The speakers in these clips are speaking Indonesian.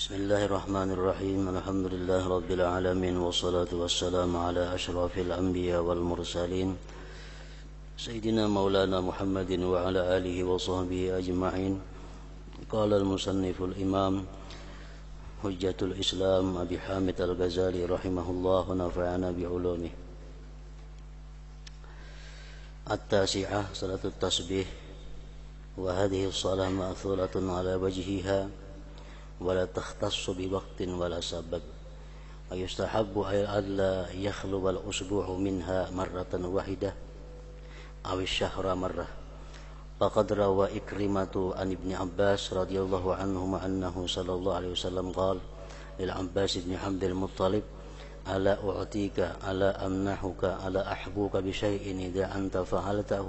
Bismillahirrahmanirrahim. Alhamdulillah Rabbil Alamin. Wassalatu wassalamu ala ashrafil anbiya wal mursalin Sayyidina Maulana Muhammadin wa ala alihi wa sahbihi ajma'in. Qala al-musanniful imam Hujjatul Islam Abi Hamid al-Ghazali rahimahullah wa nafa'ana bi'ulumih. At-tasi'ah salatut tasbih. Wa hadhihi as-salah ma'thulatun ala wajhiha ولا تختص بوقت ولا سبب ويستحب ألا يخلو الأسبوع منها مرة واحدة أو الشهر مرة فقد روى إكرمة عن ابن عباس رضي الله عنهما أنه صلى الله عليه وسلم قال للعباس بن عبد المطلب ألا أعطيك ألا أمنحك ألا أحبوك بشيء إذا أنت فعلته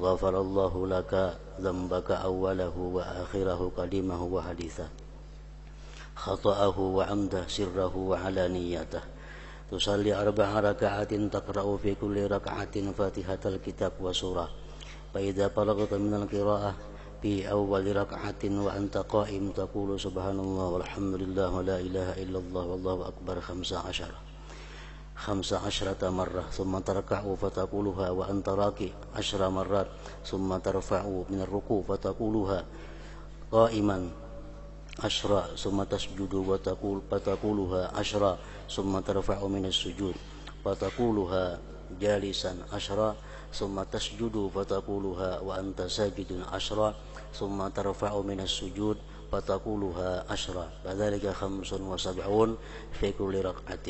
غفر الله لك ذنبك أوله وآخره قديمه وحديثه خطأه وعمده سره وعلانيته تصلي 4 ركعات تقرأ في كل ركعة فاتحة الكتاب وسورة فإذا فرغت من القراءة في أول ركعة وأنت قائم تقول سبحان الله والحمد لله ولا إله إلا الله والله أكبر 15 مرة ثم تركع فتقولها وأنت راكع 10 مرات ثم ترفع من الركوع فتقولها قائما 10 ثم تسجد فتقولها 10 ثم ترفع من السجود فتقولها جالسا 10 ثم تسجد فتقولها وأنت ساجد 10 ثم ترفع من السجود فتقولها 10 فذلك 75 في كل ركعة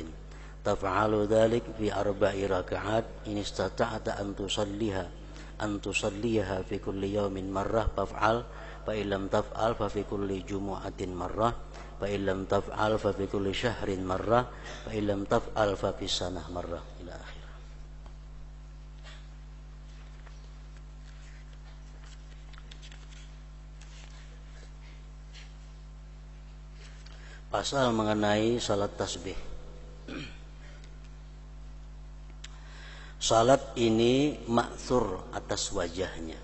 تفعل ذلك في 4 ركعات إن استطعت أن تصليها في كل يوم مرة فافعل فإن لم تفعل ففي كل جمعة مرة فإن لم تفعل ففي كل شهر مرة فإن لم تفعل ففي السنة مرة إلى آخره. Pasal mengenai salat tasbih. Salat ini ma'thur atas wajahnya.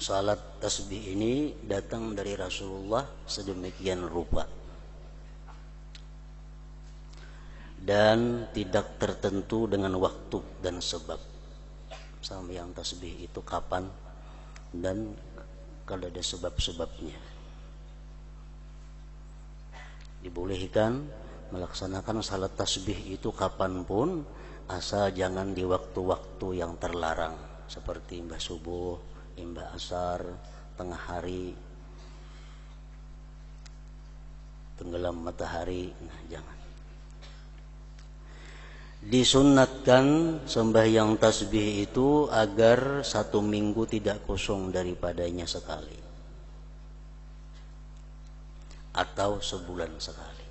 Salat tasbih ini datang dari Rasulullah sedemikian rupa dan tidak tertentu dengan waktu dan sebab. Sama yang tasbih itu kapan dan kalau ada sebab-sebabnya. Dibolehkan melaksanakan salat tasbih itu kapanpun, asal jangan di waktu-waktu yang terlarang seperti imbah subuh, imbah asar, tengah hari, tenggelam matahari, nah jangan. Disunnatkan sembahyang tasbih itu agar 1 minggu tidak kosong daripadanya sekali atau sebulan sekali.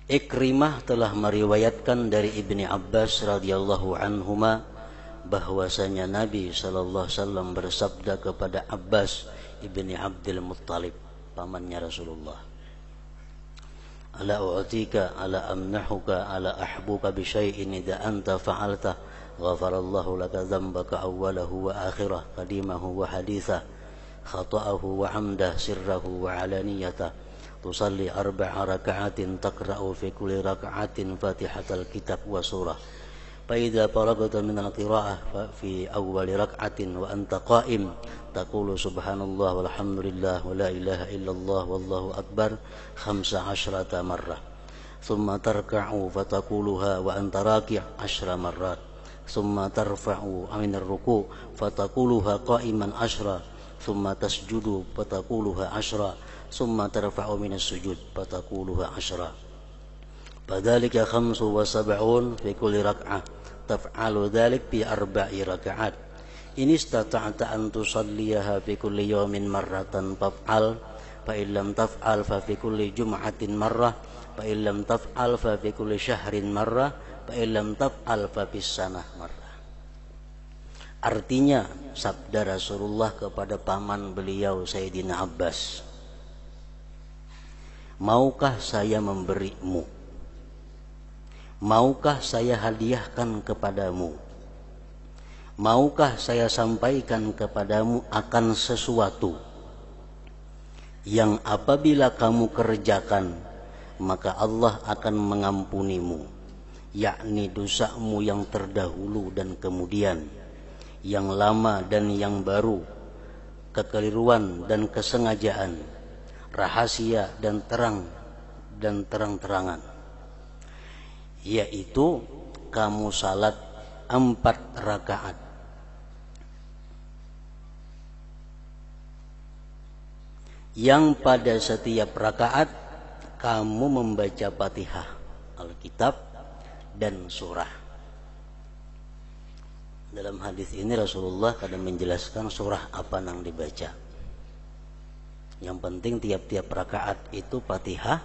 Ikrimah telah meriwayatkan dari Ibni Abbas radhiyallahu anhuma bahwasanya Nabi sallallahu alaihi wasallam bersabda kepada Abbas ibni Abdul Muttalib, pamannya Rasulullah, "Ala u'tika ala amnahuka ala ahbuka bi syai'in idza anta fa'alta ghafarallahu laka dhanbaka awwalahu wa akhirah qadimahu wa haditha khata'ahu wa 'amdah sirrahu wa 'alaniyata tusalli 4 raka'atin taqra'u fi kulli raka'atin fatihatal kitab wa surah فإذا فرغت من القراءة في أول ركعة وأنت قائم تقول سبحان الله والحمد لله ولا إله إلا الله والله أكبر 15 مرة ثم تركع فتقولها وأنت راكع 10 مرات ثم ترفع من الركوع فتقولها قائما 10 ثم تسجد فتقولها 10 ثم ترفع من السجود فتقولها 10 فذلك 75 في كل ركعة تفعل ذلك في 4 ركعات إن استطعت أن تصليها في كل يوم مرة فافعل فإن لم تفعل ففي كل جمعة مرة فإن لم تفعل ففي كل شهر مرة فإن لم تفعل ففي السنة مرة. Artinya sabda Rasulullah kepada paman beliau Sayyidina Abbas, maukah saya memberimu? Maukah saya hadiahkan kepadamu? Maukah saya sampaikan kepadamu akan sesuatu yang apabila kamu kerjakan maka Allah akan mengampunimu, yakni dosamu yang terdahulu dan kemudian, yang lama dan yang baru, kekeliruan dan kesengajaan, rahasia dan terang-terangan, yaitu kamu salat 4 rakaat yang pada setiap rakaat kamu membaca Fatihah, Alkitab dan surah. Dalam hadis ini Rasulullah kadang menjelaskan surah apa yang dibaca. Yang penting tiap-tiap rakaat itu Fatihah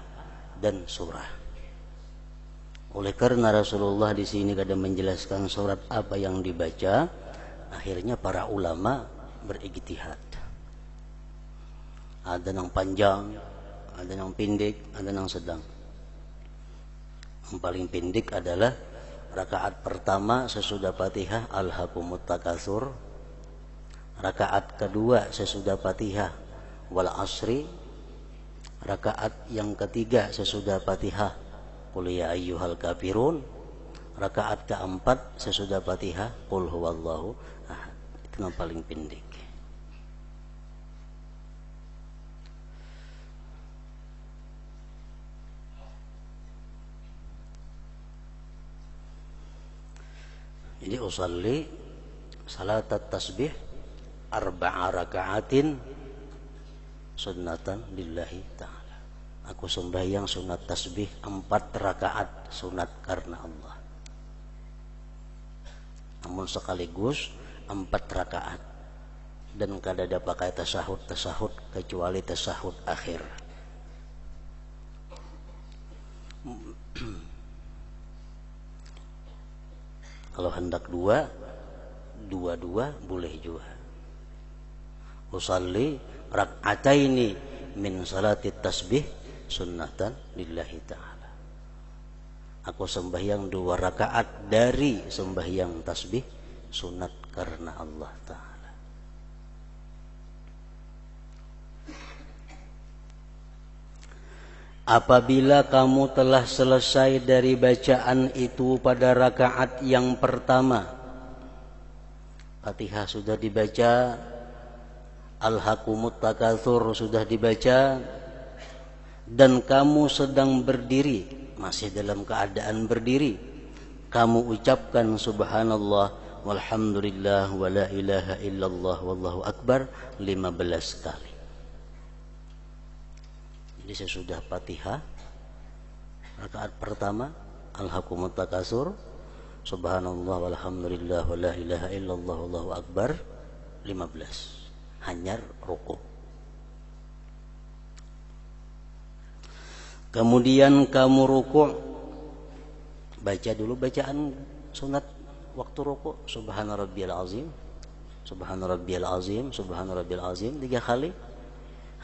dan surah. Oleh karena Rasulullah di sini kadang menjelaskan surat apa yang dibaca, akhirnya para ulama berijtihad. Ada yang panjang, ada yang pendek, ada yang sedang. Yang paling pendek adalah rakaat pertama sesudah Fatihah Alhaakumut Takatsur. Rakaat kedua sesudah Fatihah Wal Asri. Rakaat yang ketiga sesudah Fatihah Qul ya ayyuhal kafirun. Rakaat keempat sesudah Fatihah Qul huwallahu ahad. Itu yang paling pendek. Jadi usalli salat tasbih 4 rakaatin sunnatan lillahi ta'ala. Aku sembahyang sunat tasbih 4 rakaat sunat karena Allah. Namun sekaligus 4 rakaat dan kadada pakai tasahud kecuali tasahud akhir. Kalau hendak dua boleh juga. Usalli rak'ataini min salati tasbih sunnatan lillahi ta'ala. Aku sembahyang 2 rakaat dari sembahyang tasbih sunat karena Allah Ta'ala. Apabila kamu telah selesai dari bacaan itu pada rakaat yang pertama, Fatihah sudah dibaca, Alhaakumut Takatsur sudah dibaca, dan kamu sedang berdiri, masih dalam keadaan berdiri, kamu ucapkan subhanallah walhamdulillah wa la ilaha illallah wallahu akbar 15 kali. Jadi sesudah Fatihah rakaat pertama Alhaakumut Takatsur, subhanallah walhamdulillah wa la ilaha illallah wallahu akbar 15. Hanyar rukuk. Kemudian kamu rukuk, baca dulu bacaan sunat waktu rukuk, subhana rabbiyal azim, subhana rabbiyal azim, subhana rabbiyal azim 3 kali.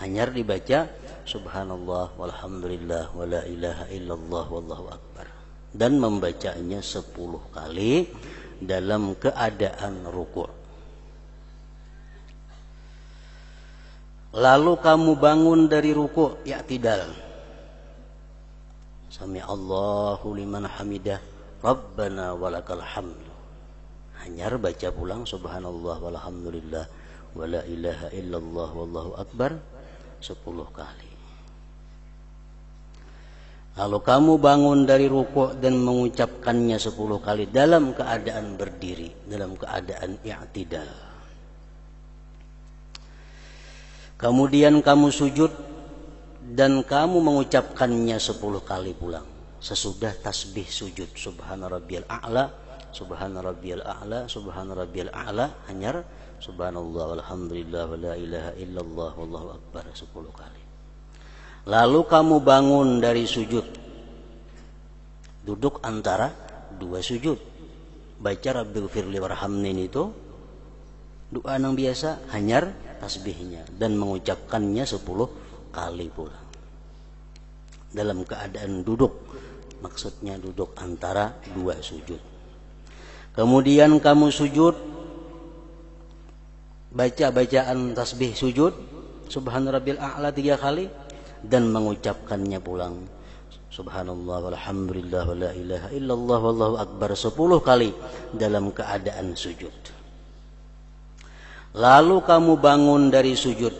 Hanyar dibaca subhanallah walhamdulillah wa la ilaha illallah wallahu akbar, dan membacanya 10 kali dalam keadaan rukuk. Lalu kamu bangun dari rukuk, i'tidal. Sami Allahu liman hamidah, Rabbana walakal hamdu. Hanyar baca pulang subhanallah walhamdulillah wa la ilaha illallah wallahu akbar 10 kali. Lalu kamu bangun dari rukuk dan mengucapkannya 10 kali dalam keadaan berdiri, dalam keadaan i'tidal. Kemudian kamu sujud dan kamu mengucapkannya 10 kali pulang sesudah tasbih sujud, subhana rabbiyal a'la, subhana rabbiyal a'la, subhana rabbiyal a'la. Hanyar subhanallah walhamdulillah wa la ilaha illallah wallahu akbar 10 kali. Lalu kamu bangun dari sujud, duduk antara 2 sujud, baca rabbighfirli warhamni, itu doa yang biasa, hanyar tasbihnya dan mengucapkannya 10 kali pula dalam keadaan duduk, maksudnya duduk antara 2 sujud. Kemudian kamu sujud, baca bacaan tasbih sujud, Subhana Rabbil A'la 3 kali dan mengucapkannya pulang. Subhanallah walhamdulillah wa la ilaha illallah wallahu akbar 10 kali dalam keadaan sujud. Lalu kamu bangun dari sujud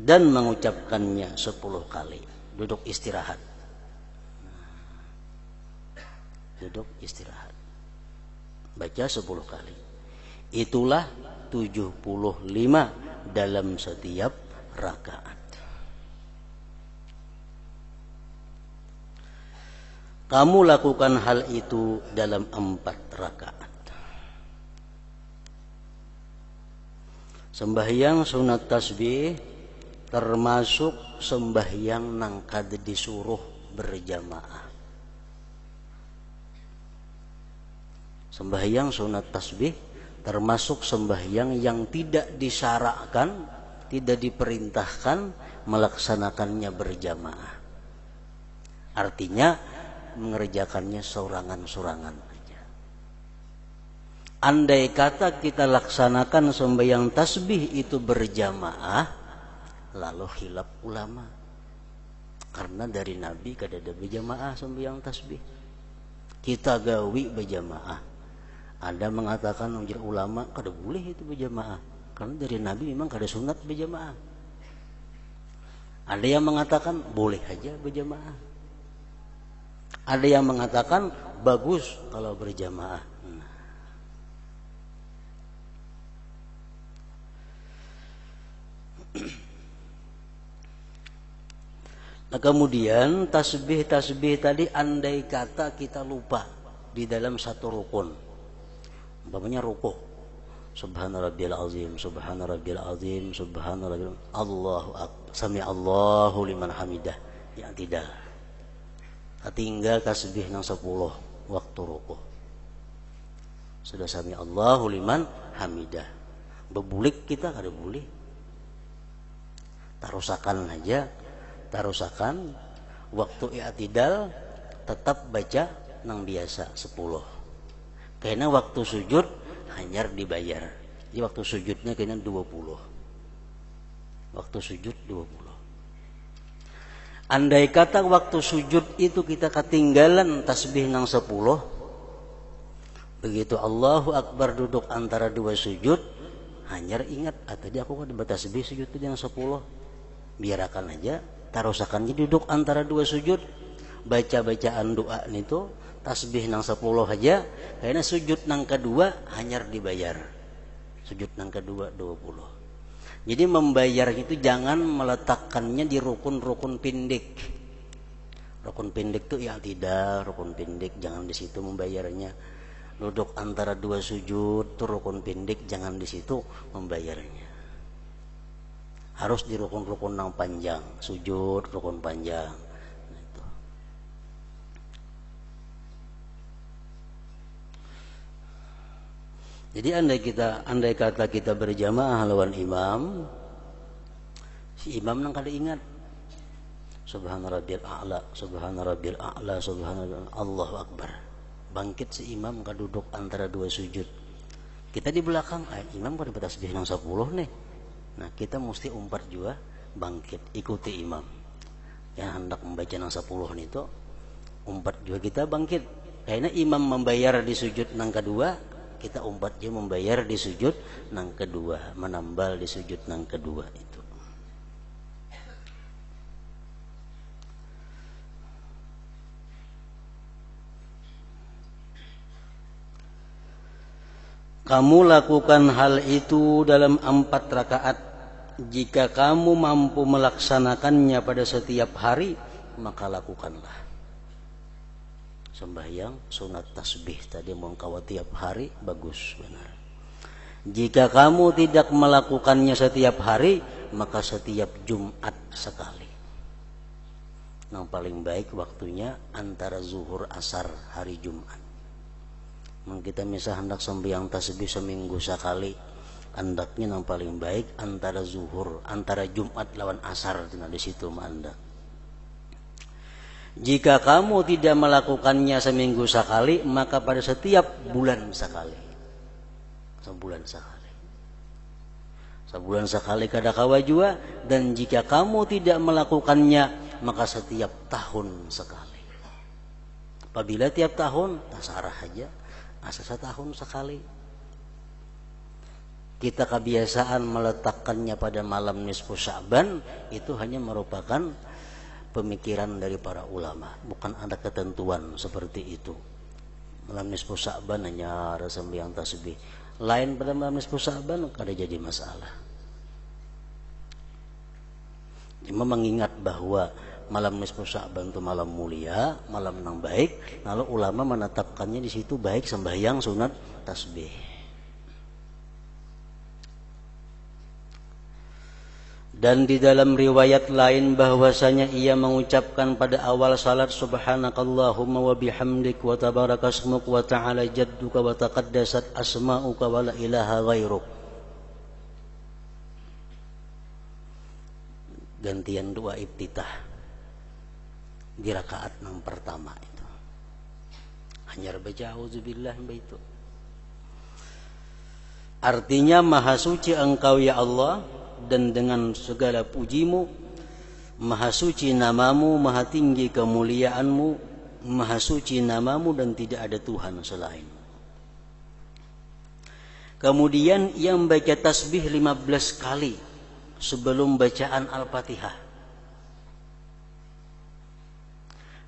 dan mengucapkannya 10 kali. Duduk istirahat. Duduk istirahat. Baca 10 kali. Itulah 75 dalam setiap rakaat. Kamu lakukan hal itu dalam 4 rakaat. Sembahyang sunat tasbih termasuk sembahyang nang kada disuruh berjamaah. Sembahyang sunat tasbih termasuk sembahyang yang tidak disyarakkan, tidak diperintahkan melaksanakannya berjamaah. Artinya mengerjakannya sorangan-sorangan saja. Andai kata kita laksanakan sembahyang tasbih itu berjamaah, lalu khilaf ulama. Karena dari Nabi kada ada berjamaah sembahyang tasbih. Kita gawi berjamaah. Ada mengatakan ujar ulama kada boleh itu berjamaah. Karena dari Nabi memang kada sunat berjamaah. Ada yang mengatakan boleh aja berjamaah. Ada yang mengatakan bagus kalau berjamaah. Nah, kemudian tasbih tadi andai kata kita lupa di dalam satu rukun. Umpamanya rukuk. Subhana rabbiyal azim, subhana rabbiyal azim, subhana rabbiyal Allahu akbar. Sami Allahu liman hamidah. Yang tidak. Tinggal tasbih nang 10 waktu rukuk. Sudah sami Allahu liman hamidah. Bebulik kita kada boleh. Tarusakan aja, tarusakan waktu i'tidal tetap baca nang biasa 10. Karena waktu sujud hanya dibayar. Jadi waktu sujudnya kena 20. Waktu sujud 20. Andai kata waktu sujud itu kita ketinggalan tasbih nang 10, begitu Allahu Akbar duduk antara 2 sujud, hanya ingat, tadi aku kan bertasbih sujud itu yang 10. Biarkan aja, tarusakannya duduk antara 2 sujud, baca-bacaan doa itu, tasbih nang 10 aja, karena sujud nang kedua hanya dibayar. Sujud nang kedua 20. Jadi membayar itu jangan meletakkannya di rukun-rukun pendek. Rukun pendek itu ya tidak, rukun pendek jangan di situ membayarnya. Duduk antara 2 sujud itu rukun pendek, jangan di situ membayarnya. Harus di rukun-rukun yang panjang, sujud rukun panjang. Jadi andai kata kita berjamaah lawan imam, si imam nang kada ingat Subhana Rabbil A'la, Subhana Rabbil A'la, Subhana Allahu Akbar. Bangkit si imam kaduduk antara 2 sujud. Kita di belakang, imam kada bertasbih nang 10 nih. Nah, kita mesti umpat juga bangkit, ikuti imam. Yang hendak membaca nang 10 itu, umpat juga kita bangkit. Karena imam membayar di sujud nang kedua, kita umpat juga membayar di sujud nang kedua, menambal di sujud nang kedua itu. Kamu lakukan hal itu dalam 4 rakaat. Jika kamu mampu melaksanakannya pada setiap hari, maka lakukanlah. Sembahyang sunat tasbih tadi mau kau tiap hari bagus benar. Jika kamu tidak melakukannya setiap hari, maka setiap Jumat sekali. Yang paling baik waktunya antara zuhur asar hari Jumat. Kita misal hendak sembahyang tasbih seminggu sekali, hendaknya yang paling baik antara zuhur, antara Jumat lawan asar di situ mandak. Jika kamu tidak melakukannya seminggu sekali, maka pada setiap bulan sekali. Sebulan sekali. Sebulan sekali kada kawa jua, dan jika kamu tidak melakukannya maka setiap tahun sekali. Apabila tiap tahun, tasarah aja, asal setahun sekali. Kita kebiasaan meletakkannya pada malam nisfu Sya'ban, itu hanya merupakan pemikiran dari para ulama, bukan ada ketentuan seperti itu. Malam nisfu Sya'ban hanya ada sembahyang tasbih. Lain pada malam nisfu Sya'ban kada jadi masalah. Cuma mengingat bahwa malam nisfu Sya'ban itu malam mulia, malam yang baik, lalu ulama menetapkannya di situ baik sembahyang sunat tasbih. Dan di dalam riwayat lain bahwasanya ia mengucapkan pada awal salat subhanakallahumma wa bihamdik wa tabarakasmuk wa ta'ala jadduka wa taqaddasat asma'uka wa la ilaha ghairuk. Gantian doa iftitah di rakaat yang pertama itu. Hanya baca auzubillah itu. Artinya maha suci engkau ya Allah, dan dengan segala pujimu, maha suci namamu, maha tinggi kemuliaanmu, maha suci namamu dan tidak ada Tuhan selain. Kemudian ia membaca tasbih 15 kali sebelum bacaan Al-Fatihah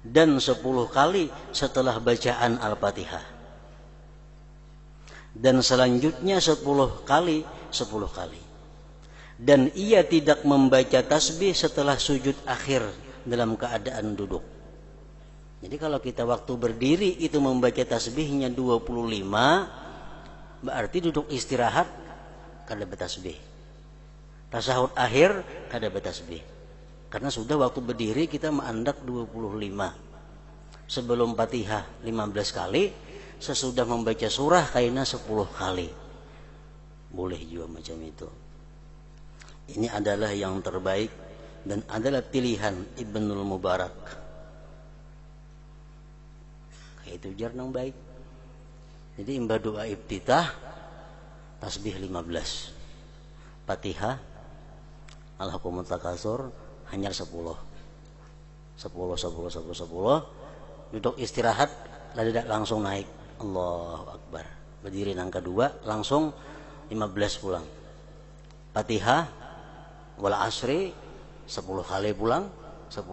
dan 10 kali setelah bacaan Al-Fatihah, dan selanjutnya 10 kali 10 kali. Dan ia tidak membaca tasbih setelah sujud akhir dalam keadaan duduk. Jadi kalau kita waktu berdiri itu membaca tasbihnya 25, berarti duduk istirahat kada bertasbih. Tasahud akhir kada bertasbih. Karena sudah waktu berdiri kita mengandak 25. Sebelum Fatihah 15 kali, sesudah membaca surah kayaknya 10 kali. Boleh juga macam itu. Ini adalah yang terbaik dan adalah pilihan Ibnul Mubarak. Kayak itu jar nang baik. Jadi imba doa iftitah tasbih 15. Fatihah Al-Hakumut Takasur hanya 10. 10 duduk istirahat lalu langsung naik Allahu Akbar. Berdiri nang kedua langsung 15 pulang. Fatihah wal asri 10 kali pulang, 10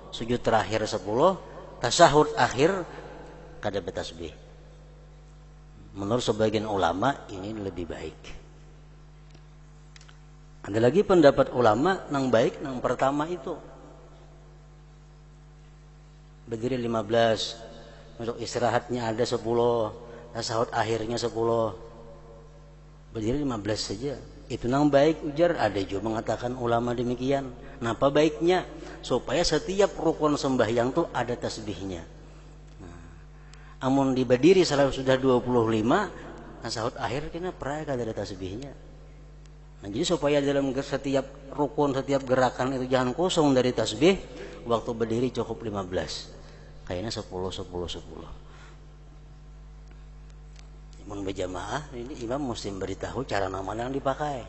sujud terakhir 10, tasahud akhir kada bertasbih. Menurut sebagian ulama ini lebih baik. Ada lagi pendapat ulama yang baik yang pertama itu berdiri 15, untuk istirahatnya ada 10, tasahud akhirnya 10, berdiri 15 saja. Itu nang baik ujar. Ada juga mengatakan ulama demikian. Kenapa baiknya? Supaya setiap rukun sembahyang tuh ada tasbihnya. Amun di berdiri selalu sudah 25, tasahud akhir kena pernah kada ada tasbihnya. Nah, jadi supaya dalam setiap rukun, setiap gerakan itu jangan kosong dari tasbih, waktu berdiri cukup 15. Kayaknya 10. Mun berjamaah ini imam mesti beritahu cara nama yang dipakai.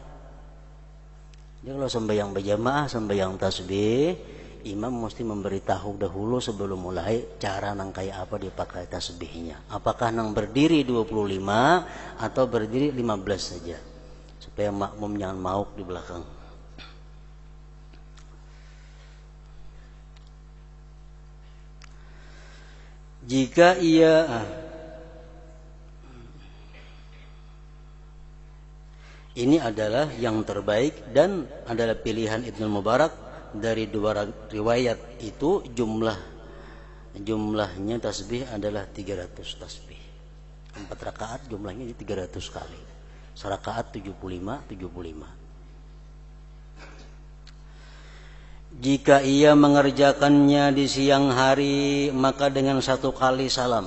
Jadi kalau sembahyang berjamaah, sembahyang tasbih, imam mesti memberitahu dahulu sebelum mulai cara nang kayak apa dipakai tasbihnya. Apakah nang berdiri 25 atau berdiri 15 saja. Supaya makmum jangan mauk di belakang. Jika ia ini adalah yang terbaik dan adalah pilihan Ibnu Mubarak. Dari dua riwayat itu jumlahnya tasbih adalah 300 tasbih. 4 rakaat jumlahnya 300 kali. Serakaat 75. Jika ia mengerjakannya di siang hari maka dengan 1 kali salam.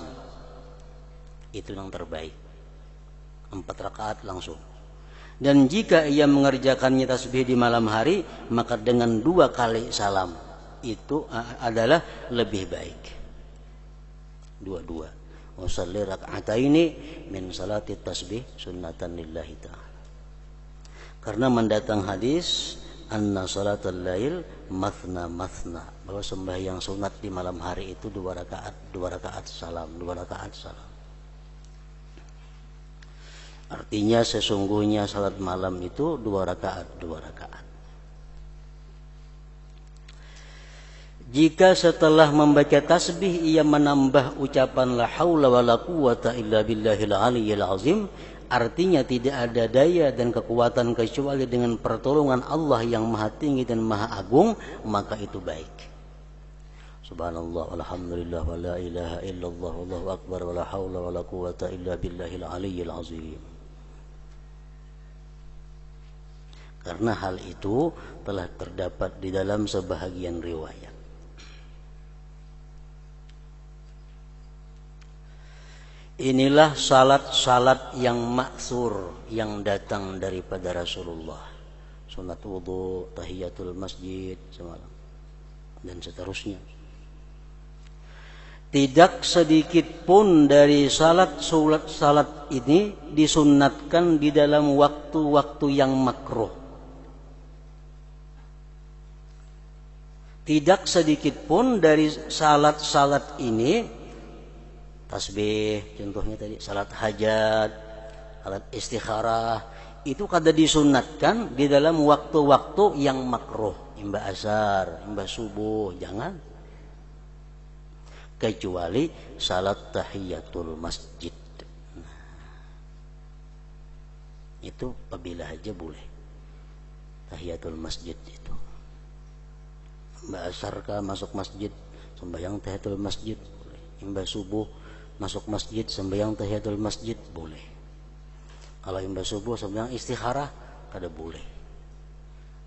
Itu yang terbaik. 4 rakaat langsung. Dan jika ia mengerjakannya tasbih di malam hari maka dengan 2 kali salam. Itu adalah lebih baik. 2. Usalli rak'ataini min salati tasbih sunnatan lillahi ta'ala. Karena mendatang hadis anna salatul lail mathna mathna, bahwa sembahyang sunat di malam hari itu 2 rakaat salam, 2 rakaat salam. Artinya sesungguhnya salat malam itu 2 rakaat. Jika setelah membaca tasbih ia menambah ucapan la haula wala quwata illa billahil aliyyil azim, artinya tidak ada daya dan kekuatan kecuali dengan pertolongan Allah yang maha tinggi dan maha agung, maka itu baik. Subhanallah walhamdulillah wa la ilaha illallah wallahu akbar wa la haula wala quwata illa billahil aliyyil azim. Karena hal itu telah terdapat di dalam sebahagian riwayat. Inilah salat-salat yang maksur yang datang daripada Rasulullah. Sunat wudu, tahiyatul masjid, semalam, dan seterusnya. Tidak sedikit pun dari salat ini disunatkan di dalam waktu-waktu yang makruh. Tidak sedikit pun dari salat ini, tasbih contohnya tadi, salat hajat, salat istikharah, itu kada disunatkan di dalam waktu-waktu yang makruh, imba asar, imba subuh, jangan. Kecuali salat tahiyatul masjid. Itu apabila aja boleh. Tahiyatul masjid itu. Imba asar kah masuk masjid, sembahyang tahiyatul masjid boleh. Imba subuh masuk masjid sembahyang tahiyatul masjid boleh. Kalau imba subuh sembahyang istikharah kada boleh.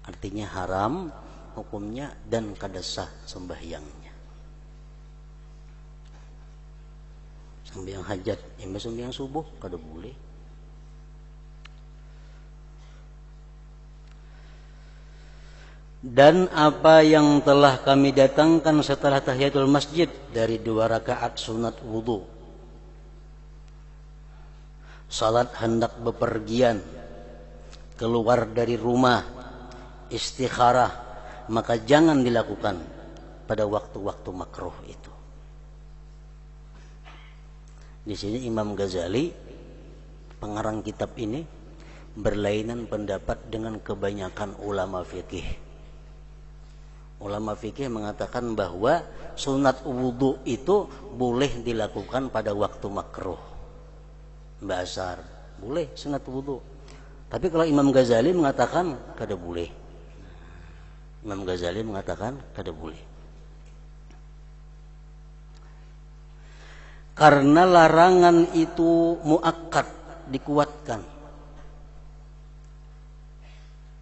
Artinya haram hukumnya dan kada sah sembahyangnya. Sembahyang hajat imba sembahyang subuh kada boleh. Dan apa yang telah kami datangkan setelah tahiyatul masjid dari 2 rakaat sunat wudu, salat hendak bepergian, keluar dari rumah, istikharah, maka jangan dilakukan pada waktu-waktu makruh itu. Di sini Imam Ghazali, pengarang kitab ini, berlainan pendapat dengan kebanyakan ulama fikih. Ulama fikih mengatakan bahwa sunat wudu itu boleh dilakukan pada waktu makruh. Basar boleh sunat wudu. Tapi kalau Imam Ghazali mengatakan kada boleh. Imam Ghazali mengatakan kada boleh. Karena larangan itu muakkad, dikuatkan.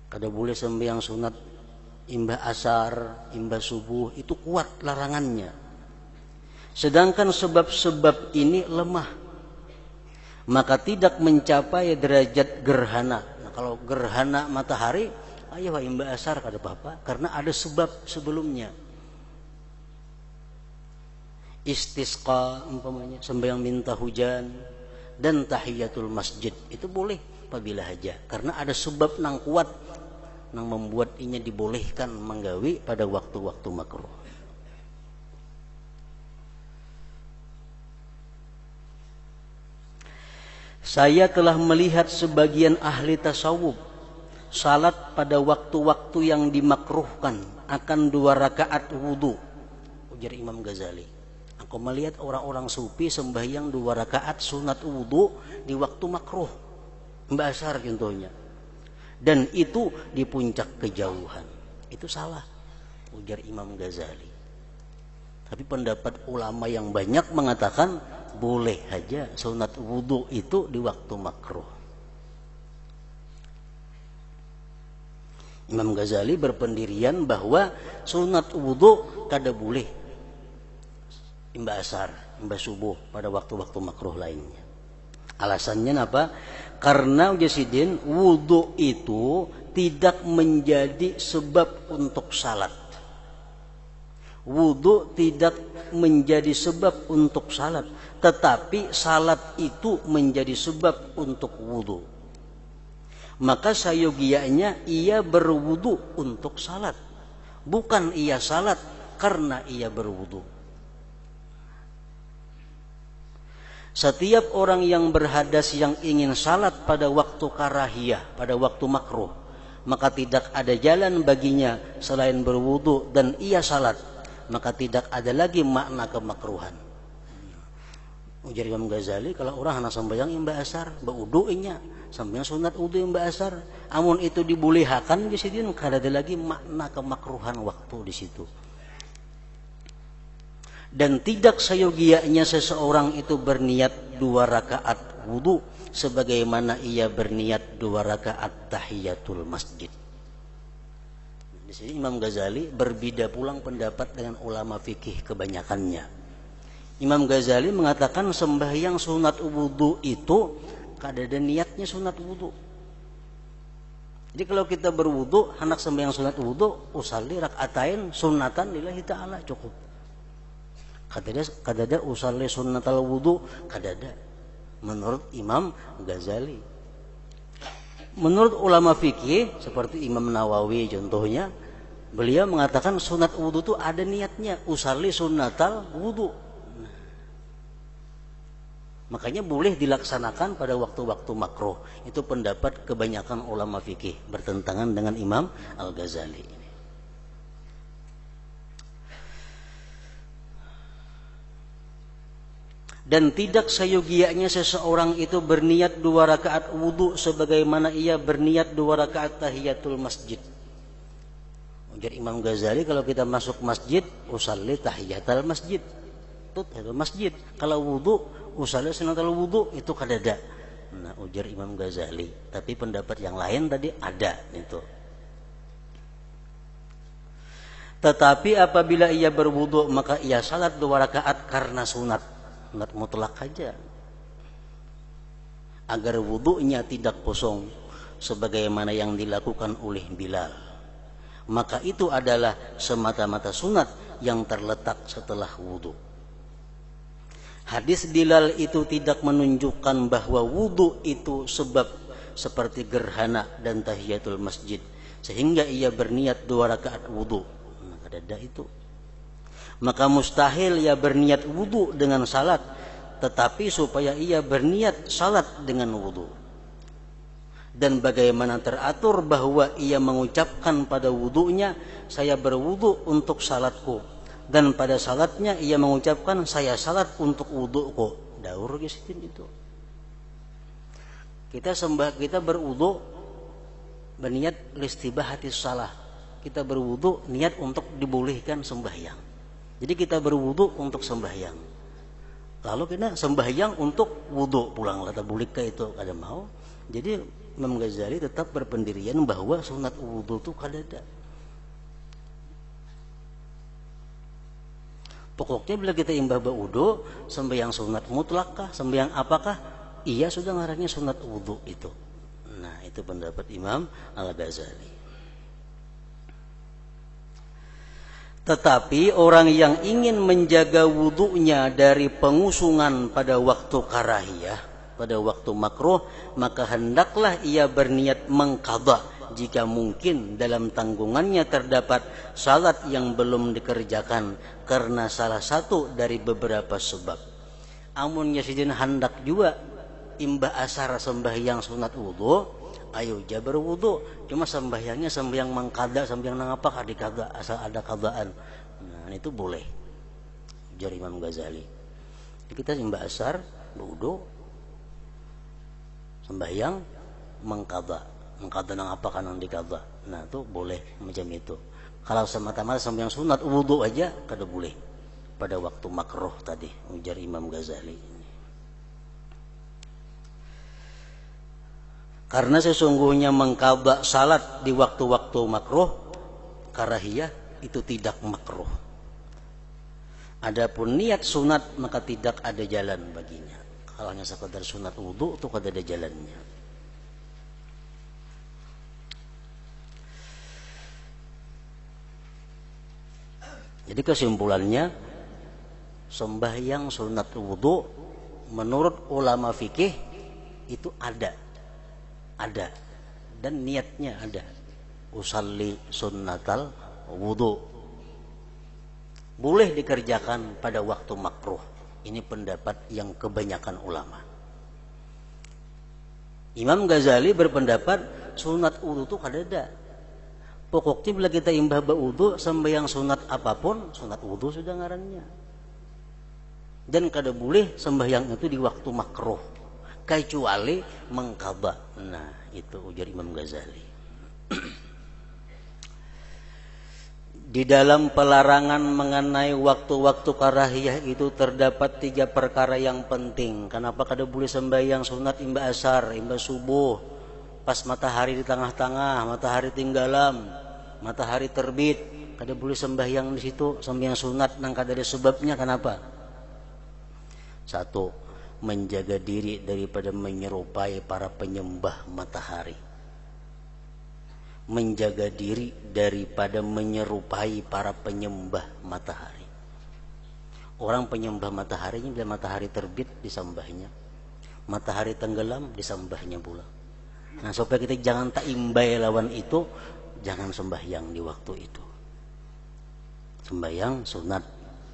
Kada boleh sembahyang sunat imba asar, imba subuh, itu kuat larangannya. Sedangkan sebab-sebab ini lemah, maka tidak mencapai derajat gerhana. Nah, kalau gerhana matahari, ayo imba asar kada apa-apa, karena ada sebab sebelumnya. Istisqa umpamanya, sembahyang minta hujan, dan tahiyatul masjid itu boleh apabila haja, karena ada sebab nang kuat nang membuat inya dibolehkan menggawi pada waktu-waktu makruh. Saya telah melihat sebagian ahli tasawuf salat pada waktu-waktu yang dimakruhkan akan 2 rakaat wudu, ujar Imam Ghazali. Aku melihat orang-orang sufi sembahyang 2 rakaat sunat wudu di waktu makruh, mbasar contohnya, dan itu di puncak kejauhan. Itu salah, ujar Imam Ghazali. Tapi pendapat ulama yang banyak mengatakan boleh aja sunat wudu itu di waktu makruh. Imam Ghazali berpendirian bahwa sunat wudu kada boleh imba asar, imba subuh pada waktu-waktu makruh lainnya. Alasannya apa? Karena ujasidin wudu itu tidak menjadi sebab untuk salat. Wudu tidak menjadi sebab untuk salat, tetapi salat itu menjadi sebab untuk wudu. maka sayogianya ia berwudu untuk salat, bukan ia salat karena ia berwudu. Setiap orang yang berhadas yang ingin salat pada waktu karahiyah, pada waktu makruh, maka tidak ada jalan baginya selain berwudu dan ia salat, maka tidak ada lagi makna kemakruhan. Ujar Imam Ghazali, kalau orang hendak sembahyang yang asar, baudunya sembahyang sunat wudu yang asar, amun itu dibolehkan di situ, kada ada lagi makna kemakruhan waktu di situ. Dan tidak sayogianya seseorang itu berniat 2 rakaat wudu sebagaimana ia berniat 2 rakaat tahiyatul masjid. Di sini Imam Ghazali berbeda pulang pendapat dengan ulama fikih kebanyakannya. Imam Ghazali mengatakan sembahyang sunat wudu itu kada ada niatnya sunat wudu. Jadi kalau kita berwudu, hendak sembahyang sunat wudu, usalli rakaatain sunatan lillahi ta'ala, cukup. Kada ada usalli sunnatal wudu, kada ada. Menurut Imam Ghazali. Menurut ulama fikih seperti Imam Nawawi contohnya, beliau mengatakan sunat wudu itu ada niatnya, usalli sunnatal wudu. Makanya boleh dilaksanakan pada waktu-waktu makruh. Itu pendapat kebanyakan ulama fikih, bertentangan dengan Imam Al-Ghazali. Dan tidak sayogianya seseorang itu berniat 2 rakaat wudu sebagaimana ia berniat 2 rakaat tahiyatul masjid. Ujar Imam Ghazali, kalau kita masuk masjid, usalli tahiyatul masjid. Tahiyatul masjid. Kalau wudu, usalli sunatul wudu, itu kada ada. Nah, ujar Imam Ghazali. Tapi pendapat yang lain tadi ada itu. Tetapi apabila ia berwudu, maka ia salat 2 rakaat karena sunat mutlak saja, agar wudunya tidak kosong sebagaimana yang dilakukan oleh Bilal, maka itu adalah semata-mata sunat yang terletak setelah wudu. Hadis Bilal itu tidak menunjukkan bahwa wudu itu sebab seperti gerhana dan tahiyatul masjid sehingga ia berniat 2 rakaat wudu. Ada itu. Maka mustahil ia berniat wudu dengan salat, tetapi supaya ia berniat salat dengan wudu. Dan bagaimana teratur bahwa ia mengucapkan pada wudunya, saya berwudu untuk salatku, dan pada salatnya ia mengucapkan saya salat untuk wuduku. Daur gesitin itu. Kita berwudu berniat listibahatis salah. Kita berwudu niat untuk dibolehkan sembahyang. Jadi kita berwudu untuk sembahyang. Lalu kita sembahyang untuk wudu pulang lah tabulik ke itu kada mau. Jadi Imam Ghazali tetap berpendirian bahwa sunat wudu itu kada ada. Pokoknya bila kita imbah berwudu, sembahyang sunat mutlakkah, sembahyang apakah? Iya sudah ngarannya sunat wudu itu. Nah, itu pendapat Imam Al-Ghazali. Tetapi orang yang ingin menjaga wudunya dari pengusungan pada waktu karahiyah, pada waktu makruh, maka hendaklah ia berniat mengqadha jika mungkin dalam tanggungannya terdapat salat yang belum dikerjakan karena salah satu dari beberapa sebab. Amun yasidin hendak juga imbah asar sembahyang sunat wudu, ayo jabar wudu, cuma sembahyangnya sembahyang mengqadha, sembahyang nangapa di qadha asal ada qadhaan. Nah, itu boleh. Ujar Imam Ghazali. Kita imbah asar wudu, sembahyang mengqadha nangapa kan di qadha. Nah, itu boleh macam itu. Kalau semata-mata sembahyang sunat wudu aja kada boleh pada waktu makruh tadi, ujar Imam Ghazali. Karena sesungguhnya mengqadha salat di waktu-waktu makruh karahiyah itu tidak makruh. Adapun niat sunat maka tidak ada jalan baginya. Kalau hanya sekadar sunat wudu itu kada ada jalannya. Jadi kesimpulannya, sembahyang sunat wudu menurut ulama fikih itu ada dan niatnya ada. Usalli sunnatal wudu. Boleh dikerjakan pada waktu makruh. Ini pendapat yang kebanyakan ulama. Imam Ghazali berpendapat sunat wudu itu kadada. Pokoknya bila kita imbah wudu sampai yang sunat apapun, sunat wudu sudah ngarannya. Dan kada boleh sembahyang itu di waktu makruh, kecuali mengqadha. Nah, itu ujar Imam Ghazali. Di dalam pelarangan mengenai waktu-waktu karahiyah itu terdapat 3 perkara yang penting. Kenapa kada boleh sembahyang sunat imba asar, imba subuh, pas matahari di tengah-tengah, matahari tinggalam, matahari terbit, kada boleh sembahyang di situ, sembahyang sunat nang kada ada sebabnya. Kenapa? 1, menjaga diri daripada menyerupai para penyembah matahari. Menjaga diri daripada menyerupai para penyembah matahari. Orang penyembah matahari bila matahari terbit disembahnya, matahari tenggelam disembahnya pula. Nah, supaya kita jangan tak imbai lawan itu, jangan sembahyang di waktu itu. Sembahyang sunat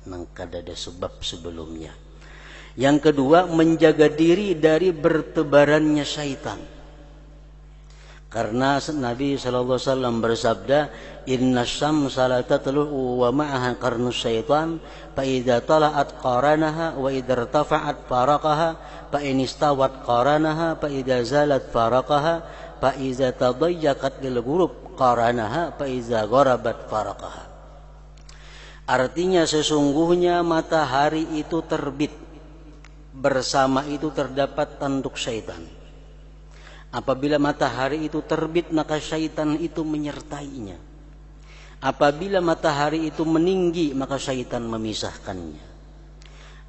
nang kada ada sebab sebelumnya. Yang kedua, menjaga diri dari bertebarannya syaitan. Karena Nabi SAW bersabda, Inna syamsa la tatlu'u wa ma'aha qarnus syaitan, fa idza tala'at qaranaha wa idza irtafa'at faraqaha, fa in istawat qaranaha, fa idza zalat faraqaha, fa idza tadayyaqat lil ghurub qaranaha, fa idza gharabat faraqaha. Artinya sesungguhnya matahari itu terbit, bersama itu terdapat tanduk syaitan. Apabila matahari itu terbit, maka syaitan itu menyertainya. Apabila matahari itu meninggi, maka syaitan memisahkannya.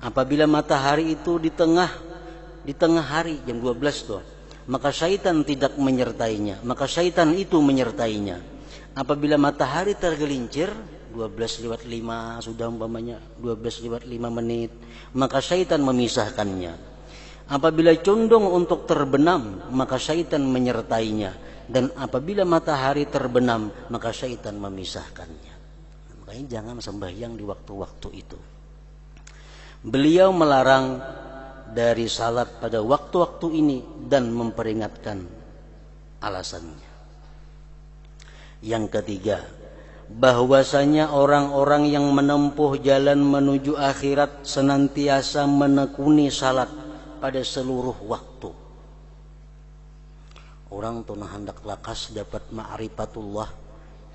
Apabila matahari itu di tengah hari jam 12 tuh, maka syaitan tidak menyertainya, maka syaitan itu menyertainya. Apabila matahari tergelincir 12:05 sudah umpamanya 12:05 menit, maka syaitan memisahkannya. Apabila condong untuk terbenam, maka syaitan menyertainya. Dan apabila matahari terbenam, maka syaitan memisahkannya. Makanya jangan sembahyang di waktu-waktu itu. Beliau melarang dari salat pada waktu-waktu ini dan memperingatkan alasannya. Yang ketiga, bahwasanya orang-orang yang menempuh jalan menuju akhirat senantiasa menekuni salat pada seluruh waktu. Orang tuh hendak lakas dapat ma'rifatullah,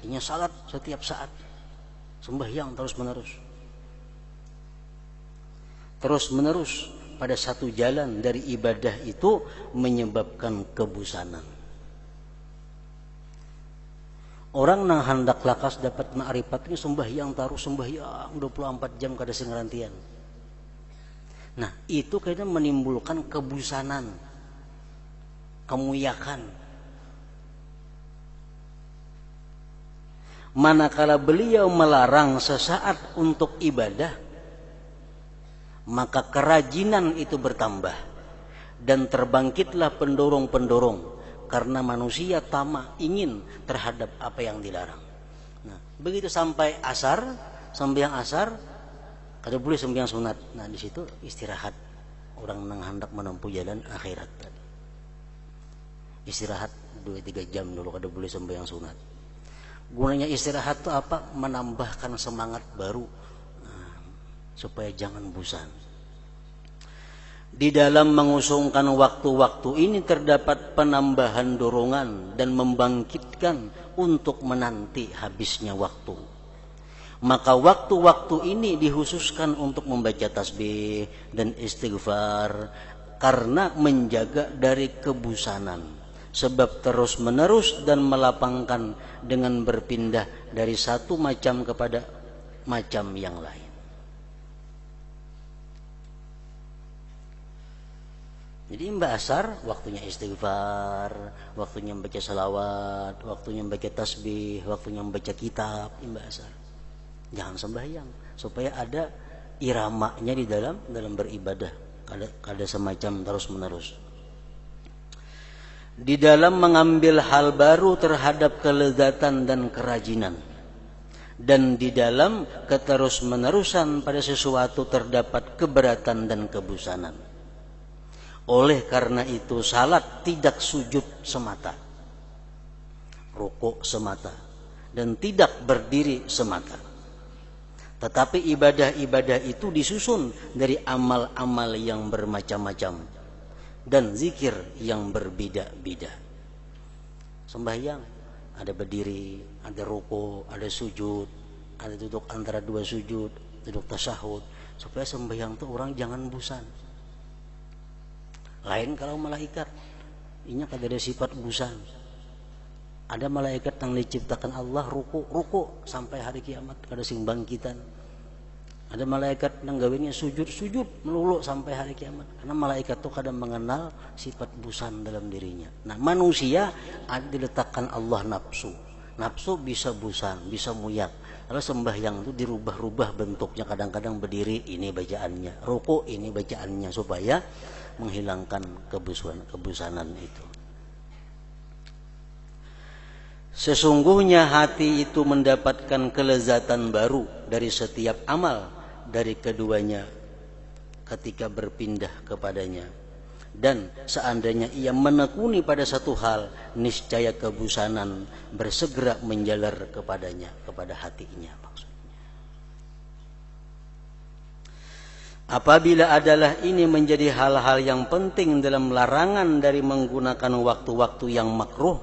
inya salat setiap saat, sembahyang terus menerus pada satu jalan dari ibadah itu menyebabkan kebusanan. Orang nang hendak lakas dapat ma'rifat ini sembahyang 24 jam kada sengerantian. Nah, itu kayaknya menimbulkan kebusanan, kemuyakan. Manakala beliau melarang sesaat untuk ibadah, maka kerajinan itu bertambah dan terbangkitlah pendorong-pendorong karena manusia tamak ingin terhadap apa yang dilarang. Nah, begitu sampai sembahyang asar, kada boleh sembahyang sunat. Nah, di situ istirahat orang nang hendak menempuh jalan akhirat tadi. Istirahat 2-3 jam dulu, kada boleh sembahyang sunat. Gunanya istirahat itu apa? Menambahkan semangat baru, supaya jangan bosan. Di dalam mengusungkan waktu-waktu ini terdapat penambahan dorongan dan membangkitkan untuk menanti habisnya waktu. Maka waktu-waktu ini dikhususkan untuk membaca tasbih dan istighfar karena menjaga dari kebusanan. Sebab terus menerus dan melapangkan dengan berpindah dari satu macam kepada macam yang lain. Jadi mbak asar waktunya istighfar, waktunya membaca salawat, waktunya membaca tasbih, waktunya membaca kitab, mbak asar. Jangan sembahyang supaya ada iramanya di dalam beribadah, kada semacam terus menerus. di dalam mengambil hal baru terhadap kelezatan dan kerajinan, dan di dalam keterus-menerusan pada sesuatu terdapat keberatan dan kebosanan. Oleh karena itu salat tidak sujud semata, rukuk semata, dan tidak berdiri semata. Tetapi ibadah-ibadah itu disusun dari amal-amal yang bermacam-macam dan zikir yang berbeda-beda. Sembahyang ada berdiri, ada ruku, ada sujud, ada duduk antara dua sujud, duduk tasyahud, supaya sembahyang itu orang jangan bosan. Lain kalau malaikat, ini ada sifat bosan. Ada malaikat yang diciptakan Allah ruku sampai hari kiamat, kada sing bangkitan. Ada malaikat yang gawenya sujud melulu sampai hari kiamat. Karena malaikat itu kadang mengenal sifat bosan dalam dirinya. Nah, manusia ada diletakkan Allah nafsu. Nafsu bisa bosan, bisa muyak. Lalu sembahyang itu dirubah-rubah bentuknya. Kadang-kadang berdiri ini bacaannya, ruku ini bacaannya, supaya menghilangkan kebosanan itu. Sesungguhnya hati itu mendapatkan kelezatan baru dari setiap amal dari keduanya ketika berpindah kepadanya. Dan seandainya ia menekuni pada satu hal, niscaya kebosanan bersegera menjalar kepadanya, kepada hatinya maksudnya. Apabila adalah ini menjadi hal-hal yang penting dalam larangan dari menggunakan waktu-waktu yang makruh,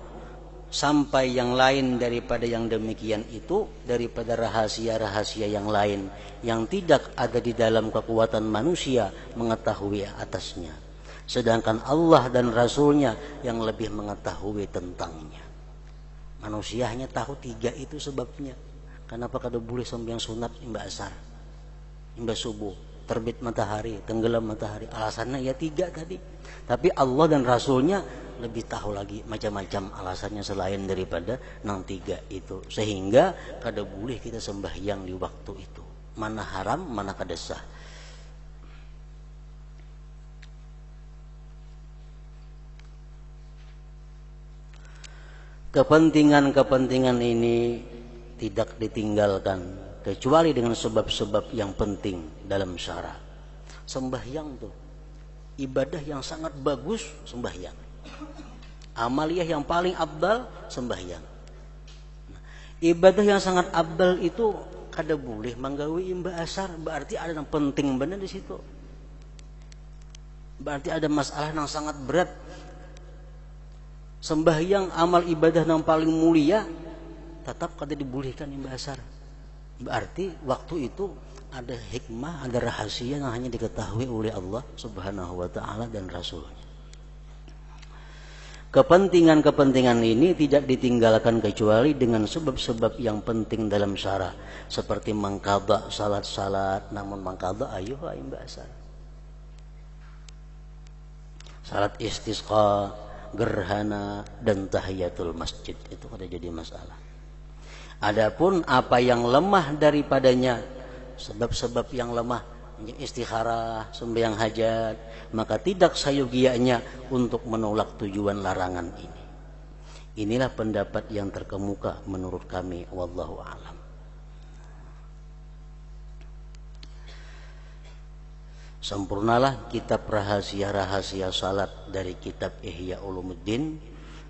sampai yang lain daripada yang demikian itu, daripada rahasia-rahasia yang lain yang tidak ada di dalam kekuatan manusia mengetahui atasnya, sedangkan Allah dan Rasulnya yang lebih mengetahui tentangnya. Manusia hanya tahu 3 itu sebabnya. Kenapa kada boleh sembahyang sunat imba asar, imba subuh, terbit matahari, tenggelam matahari? Alasannya ya 3 tadi. Tapi Allah dan Rasulnya lebih tahu lagi macam-macam alasannya selain daripada nang 3 itu. Sehingga kada boleh kita sembahyang di waktu itu. Mana haram, mana kada sah. Kepentingan-kepentingan ini tidak ditinggalkan kecuali dengan sebab-sebab yang penting dalam syara. Sembahyang tuh ibadah yang sangat bagus, sembahyang. Amaliyah yang paling abdal, sembahyang. Ibadah yang sangat abdal itu kada boleh manggawi imba asar, berarti ada yang penting benar di situ. Berarti ada masalah yang sangat berat. Sembahyang amal ibadah yang paling mulia tetap kada dibolehkan imba asar. Berarti waktu itu ada hikmah, ada rahasia yang hanya diketahui oleh Allah Subhanahu wa taala dan Rasulnya. Kepentingan-kepentingan ini tidak ditinggalkan kecuali dengan sebab-sebab yang penting dalam syara, seperti mengqadha salat-salat, namun mengqadha ayo imba asar. Salat istisqa, gerhana, dan tahiyatul masjid itu kada jadi masalah. Adapun apa yang lemah daripadanya, sebab-sebab yang lemah, istikharah, sembahyang hajat, maka tidak sayogianya untuk menolak tujuan larangan ini. Inilah pendapat yang terkemuka menurut kami, wallahu a'lam. Sempurnalah kitab rahasia-rahasia salat dari kitab Ihya Ulumuddin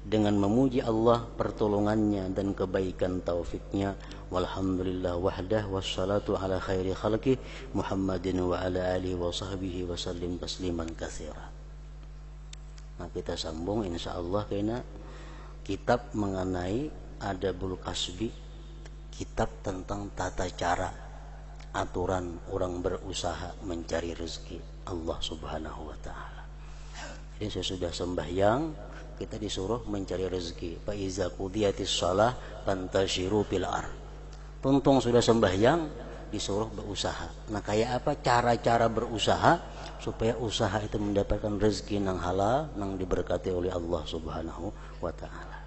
dengan memuji Allah, pertolongannya dan kebaikan taufiknya. Walhamdulillah wahdah, wassalatu ala khairi khalqih Muhammadin wa ala alihi wa sahbihi wa sallim tasliman katsira. Nah, kita sambung insyaallah kena kitab mengenai adabul kasbi, kitab tentang tata cara aturan orang berusaha mencari rezeki Allah Subhanahu wa taala. Jadi sesudah sembahyang kita disuruh mencari rezeki. Fa iza qudiyatis shalah fantashiru fil ardh. Tuntung sudah sembahyang disuruh berusaha. Nah, kayak apa cara-cara berusaha supaya usaha itu mendapatkan rezeki yang halal, yang diberkati oleh Allah Subhanahu wa taala.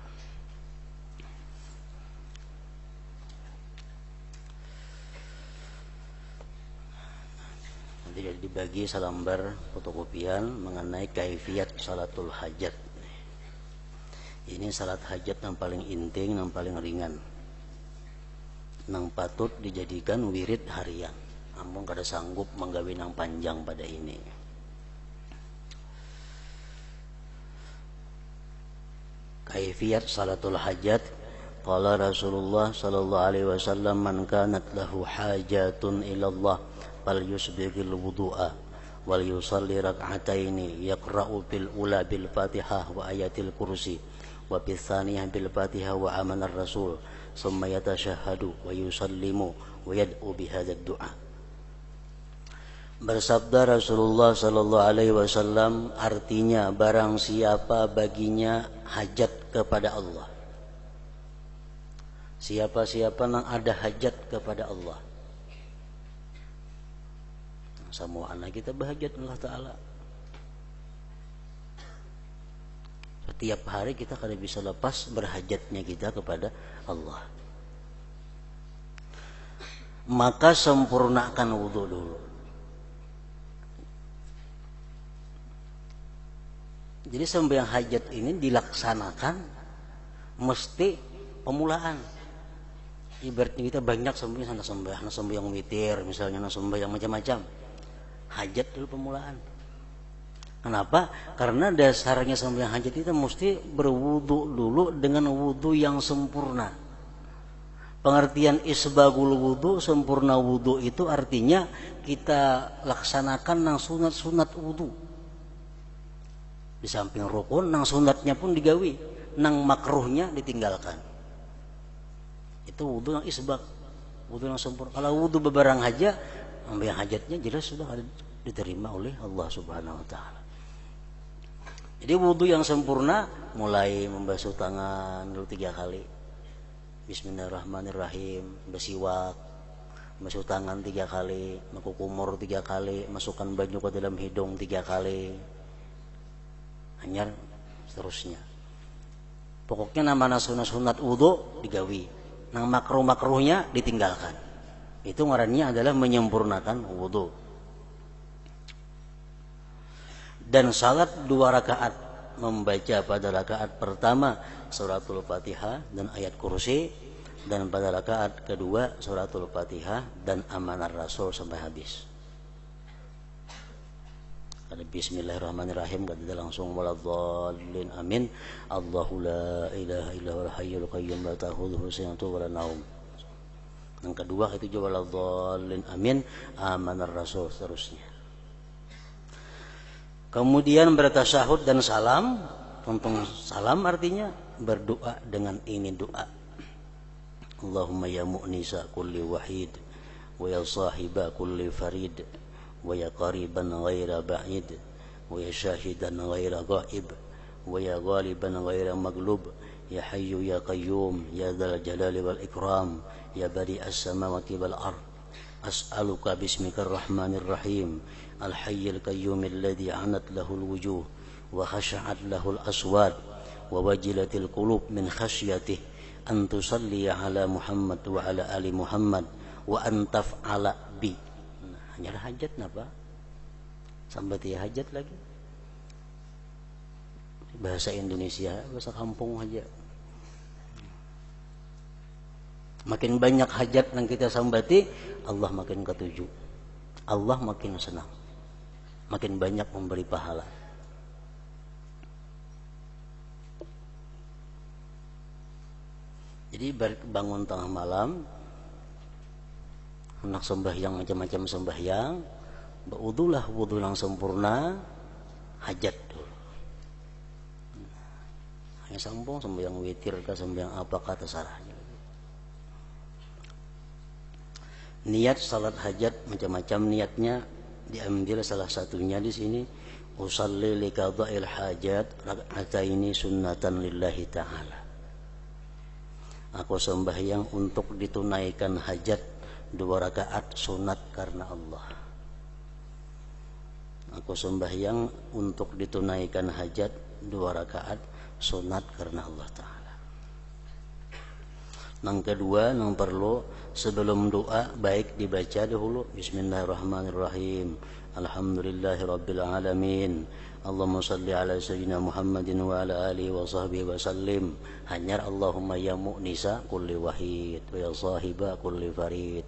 Nanti dibagi selembar fotokopian mengenai kaifiat salatul hajat. Ini salat hajat yang paling inting, yang paling ringan, nang patut dijadikan wirid harian. Amun kada sanggup menggawe nang panjang pada ini. Kaifiyat salatul hajat. Qala Rasulullah sallallahu alaihi wasallam, man kanat lahu hajatun ila Allah fal yusbighil wudu'a wal yusalli rak'ataini yaqra'u bil ula bil Fatihah wa ayatil kursi wa bil tsaniyah bil Fatihah wa amanar rasul summa yatashahhadu wa yusallimu wa yad'u bi hadzal du'a. Bersabda Rasulullah sallallahu alaihi wasallam, artinya barang siapa baginya hajat kepada Allah, siapa-siapa yang ada hajat kepada Allah, semua anak kita berhajat Allah Ta'ala. Setiap hari kita kada bisa lepas berhajatnya kita kepada Allah. Maka sempurnakan wudu dulu. Jadi sembahyang hajat ini dilaksanakan mesti pemulaan. Ibaratnya kita banyak sembahyang witir, misalnya sembahyang macam-macam. Hajat dulu pemulaan. Kenapa? Karena dasarnya sembahyang hajat itu mesti berwudu dulu dengan wudu yang sempurna. Pengertian isbagul wudu, sempurna wudu itu artinya kita laksanakan nang sunat-sunat wudu. Di samping rukun, nang sunatnya pun digawi, nang makruhnya ditinggalkan. Itu wudu yang isbag, wudu yang sempurna. Kalau wudu bebarang haja, yang hajatnya jelas sudah diterima oleh Allah Subhanahu wa Ta'ala. Jadi wudu yang sempurna mulai membasuh tangan dulu 3 kali. Bismillahirrahmanirrahim, bersiwak, basuh tangan 3 kali, mengkumur 3 kali, masukkan baju ke dalam hidung 3 kali. Hanyar seterusnya. Pokoknya nama sunat wudu digawi, nang makruh-makruhnya ditinggalkan. Itu ngarannya adalah menyempurnakan wudu. Dan salat 2 rakaat, membaca pada rakaat pertama suratul Fatihah dan ayat kursi, dan pada rakaat kedua suratul Fatihah dan amanar rasul sampai habis. Ada bismillahirrahmanirrahim, kata langsung waladhdallin amin. Allahu la ilaha illa huwal hayyul qayyum la ta'khudhuhu sinatun wa la naum. Yang kedua itu juga waladhdallin amin, amanar rasul, seterusnya. Kemudian bertasyahud dan salam. Tentang salam artinya berdoa dengan ini doa. Allahumma ya mu'nisa kulli wahid wa ya sahiba kulli farid wa ya qariban ghaira ba'id wa ya syahidan ghaira ghaib wa ya ghaliban ghaira maghlub ya hayyu ya qayyum ya dzal jalali wal ikram ya badi'as samawati wal ard as'aluka bismikar rahmanir rahim al hayyul qayyum alladhi anat lahul wujuh wa khasha'at lahul aswad wa wajilatil qulub min khasyatih an tusalli ala Muhammad wa ala ali Muhammad wa an taf'ala bi. Hanya hajat napa? Sampai tiada hajat lagi. Bahasa Indonesia, bahasa kampung aja. Makin banyak hajat yang kita sambati, Allah makin ketujuh. Allah makin senang. Makin banyak memberi pahala. Jadi bangun tengah malam, hendak sembahyang macam-macam sembahyang, berwudulah wudu yang sempurna, hajat dulu. Hanya sambung sembahyang witir ke sembahyang apa kata sarahnya. Niat salat hajat macam-macam niatnya, diambil salah satunya di sini, usalli li qada'il hajat rak'ataini sunnatan lillahi ta'ala. Aku sembahyang untuk ditunaikan hajat 2 rakaat sunat karena Allah. Aku sembahyang untuk ditunaikan hajat 2 rakaat sunat karena Allah Ta'ala. Yang kedua, yang perlu sebelum doa baik dibaca dahulu Bismillahirrahmanirrahim. Alhamdulillahirabbil alamin. Allahumma salli ala sayyidina Muhammadin wa ala alihi wa sahbihi wa sallim. Hanyar Allahumma ya mu'nisa kulli wahid wa ya sahiba kulli farid.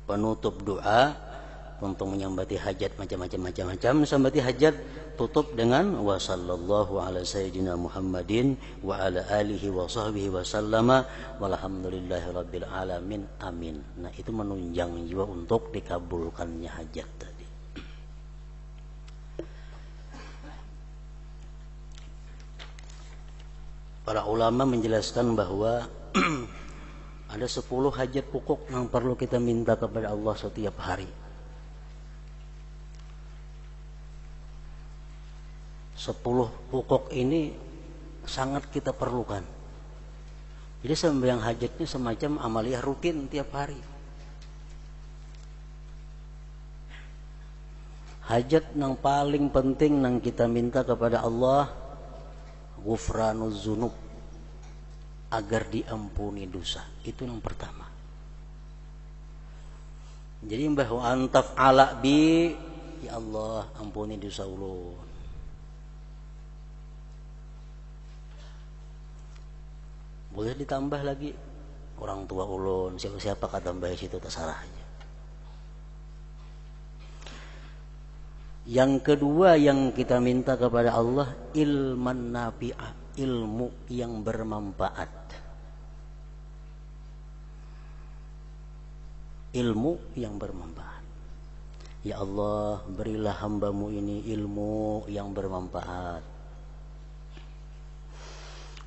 Penutup doa untuk menyambati hajat macam-macam sambati hajat, tutup dengan wa sallallahu ala sayyidina Muhammadin wa ala alihi wa sahbihi wa sallama walhamdulillahi rabbil alamin amin. Nah, itu menunjang juga untuk dikabulkannya hajat tadi. Para ulama menjelaskan bahwa ada 10 hajat pokok yang perlu kita minta kepada Allah setiap hari. 10 pokok ini sangat kita perlukan. Jadi sembahyang hajatnya semacam amaliyah rutin tiap hari. Hajat yang paling penting yang kita minta kepada Allah, ghufranuz dzunub, agar diampuni dosa. Itu yang pertama. Jadi bahwa antaf ala bi, ya Allah ampuni dosa ulun. Boleh ditambah lagi orang tua ulun, siapa kata tambah situ terserah aja. Yang kedua yang kita minta kepada Allah, ilman nafi'ah, ilmu yang bermanfaat. Ilmu yang bermanfaat. Ya Allah, berilah hamba-Mu ini ilmu yang bermanfaat.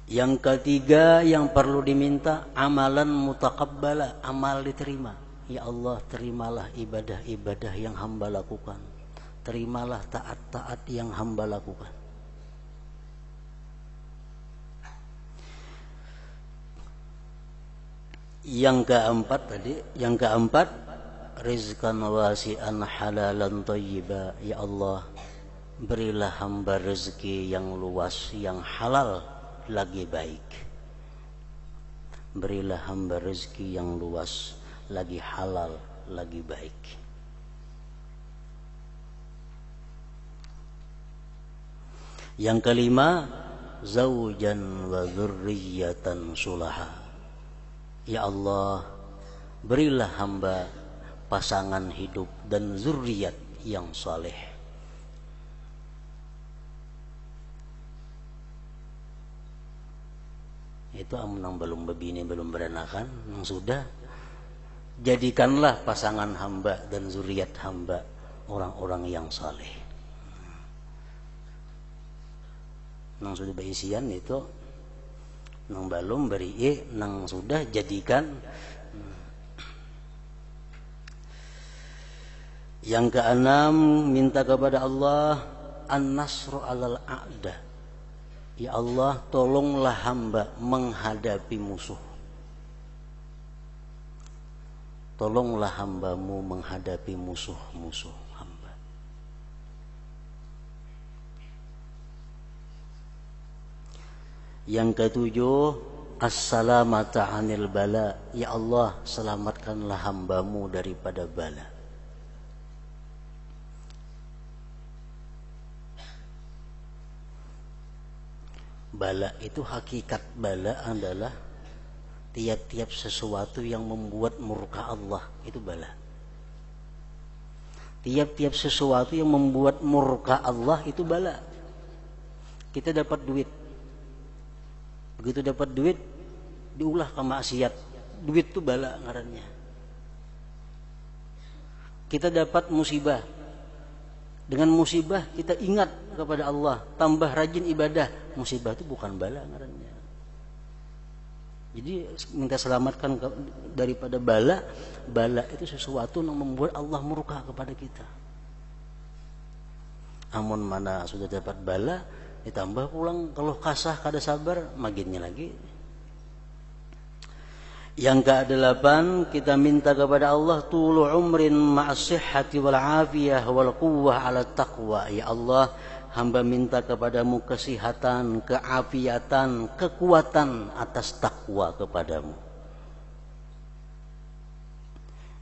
Yang ketiga yang perlu diminta, amalan mutaqabbala, amal diterima. Ya Allah, terimalah ibadah-ibadah yang hamba lakukan. Terimalah taat-taat yang hamba lakukan. Yang keempat, rizqan wasi'an halalan thayyiba. Ya Allah, berilah hamba rezeki yang luas, yang halal lagi baik. Berilah hamba rezeki yang luas, lagi halal, lagi baik. Yang kelima, zaujan wa dzurriyyatan sulaha. Ya Allah, berilah hamba pasangan hidup dan zuriat yang saleh. Itu yang belum berbini, belum beranakan, yang sudah, jadikanlah pasangan hamba dan zuriat hamba orang-orang yang saleh. Yang sudah berisian itu, yang belum beri, yang sudah jadikan. Yang keenam, minta kepada Allah an-nasru 'alal a'da. Ya Allah, tolonglah hamba menghadapi musuh. Tolonglah hamba-Mu menghadapi musuh-musuh hamba. Yang ketujuh, as-salamata 'anil bala. Ya Allah, selamatkanlah hamba-Mu daripada bala. Bala itu, hakikat bala adalah tiap-tiap sesuatu yang membuat murka Allah, itu bala. Tiap-tiap sesuatu yang membuat murka Allah itu bala. Kita dapat duit, begitu dapat duit diulah ke maksiat, duit itu bala ngarannya. Kita dapat musibah, dengan musibah kita ingat kepada Allah, tambah rajin ibadah, musibah itu bukan bala ngarannya. Jadi minta selamatkan daripada bala. Bala itu sesuatu yang membuat Allah murka kepada kita. Amun mana sudah dapat bala, ditambah pulang kalau kasah kada sabar, maginnya lagi. Yang ke-8, kita minta kepada Allah tulu umrin ma'as-sihhati wal afiyah wal quwwah 'ala taqwa. Ya Allah, hamba minta kepadamu kesehatan, keafiatan, kekuatan atas takwa kepadamu.